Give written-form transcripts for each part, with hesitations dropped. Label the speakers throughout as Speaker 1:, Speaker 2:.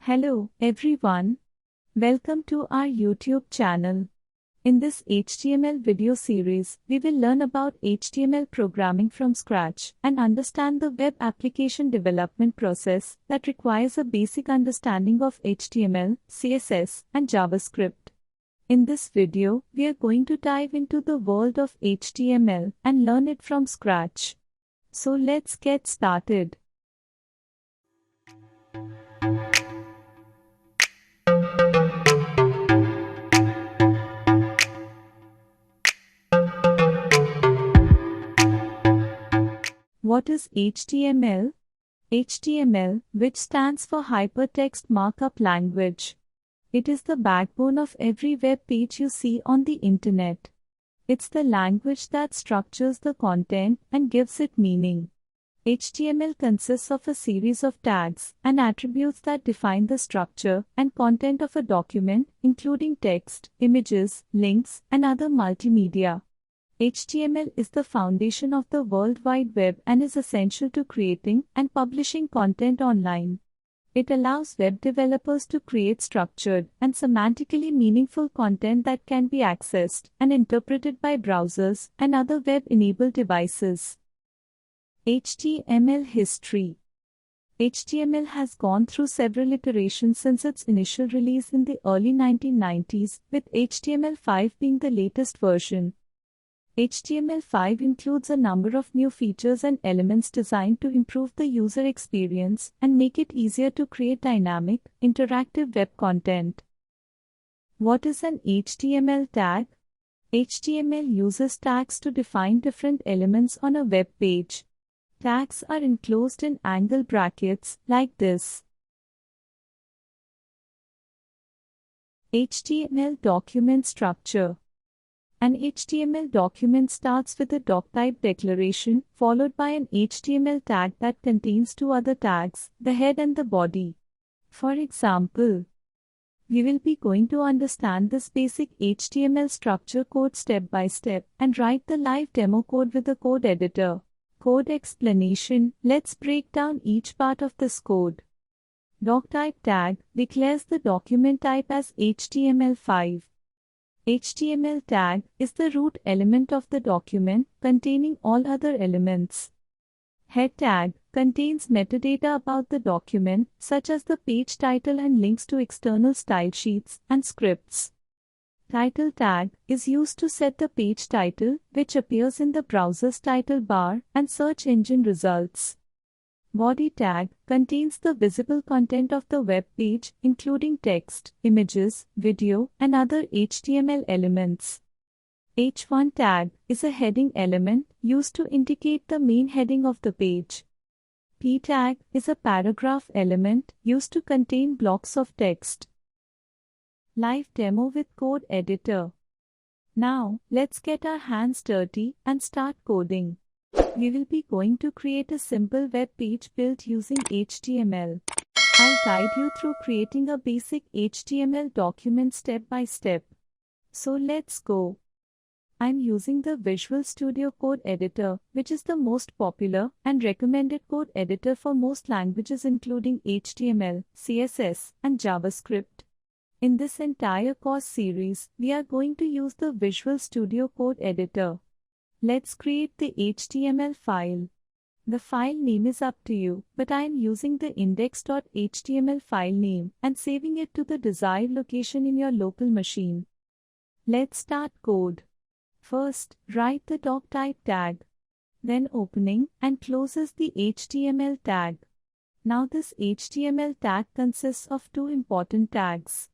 Speaker 1: Hello, everyone. Welcome to our YouTube channel. In this HTML video series, we will learn about HTML programming from scratch and understand the web application development process that requires a basic understanding of HTML, CSS, and JavaScript. In this video, we are going to dive into the world of HTML and learn it from scratch. So let's get started. What is HTML? HTML, which stands for HyperText Markup Language. It is the backbone of every web page you see on the internet. It's the language that structures the content and gives it meaning. HTML consists of a series of tags and attributes that define the structure and content of a document, including text, images, links, and other multimedia. HTML is the foundation of the World Wide Web and is essential to creating and publishing content online. It allows web developers to create structured and semantically meaningful content that can be accessed and interpreted by browsers and other web-enabled devices. HTML history. HTML has gone through several iterations since its initial release in the early 1990s, with HTML5 being the latest version. HTML5 includes a number of new features and elements designed to improve the user experience and make it easier to create dynamic, interactive web content. What is an HTML tag? HTML uses tags to define different elements on a web page. Tags are enclosed in angle brackets like this. HTML document structure. An HTML document starts with a doctype declaration, followed by an HTML tag that contains two other tags, the head and the body. For example, we will be going to understand this basic HTML structure code step by step and write the live demo code with the code editor. Code explanation. Let's break down each part of this code. Doctype tag declares the document type as HTML5. HTML tag is the root element of the document, containing all other elements. Head tag contains metadata about the document, such as the page title and links to external style sheets and scripts. Title tag is used to set the page title, which appears in the browser's title bar and search engine results. Body tag contains the visible content of the web page, including text, images, video, and other HTML elements. H1 tag is a heading element used to indicate the main heading of the page. P tag is a paragraph element used to contain blocks of text. Live demo with code editor. Now, let's get our hands dirty and start coding. We will be going to create a simple web page built using HTML. I'll guide you through creating a basic HTML document step by step. So let's go. I'm using the Visual Studio Code Editor, which is the most popular and recommended code editor for most languages including HTML, CSS, and JavaScript. In this entire course series, we are going to use the Visual Studio Code Editor. Let's create the HTML file. The file name is up to you, but I am using the index.html file name and saving it to the desired location in your local machine. Let's start code. First, write the doctype tag. Then opening and closes the HTML tag. Now this HTML tag consists of two important tags.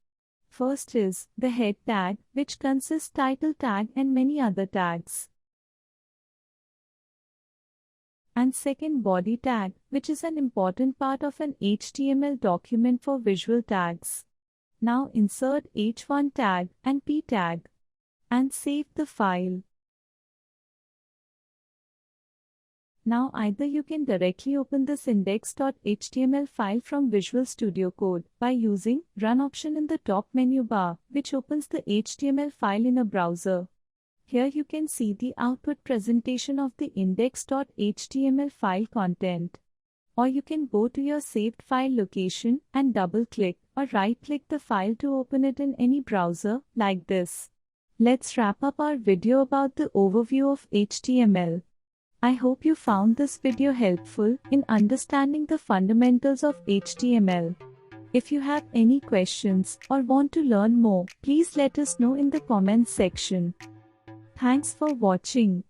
Speaker 1: First is the head tag, which consists title tag and many other tags. And second body tag, which is an important part of an HTML document for visual tags. Now insert H1 tag and P tag and save the file. Now either you can directly open this index.html file from Visual Studio Code by using Run option in the top menu bar, which opens the HTML file in a browser. Here you can see the output presentation of the index.html file content. or you can go to your saved file location and double-click or right-click the file to open it in any browser, like this. Let's wrap up our video about the overview of HTML. I hope you found this video helpful in understanding the fundamentals of HTML. If you have any questions or want to learn more, please let us know in the comments section. Thanks for watching.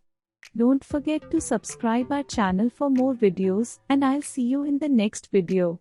Speaker 1: Don't forget to subscribe our channel for more videos, and I'll see you in the next video.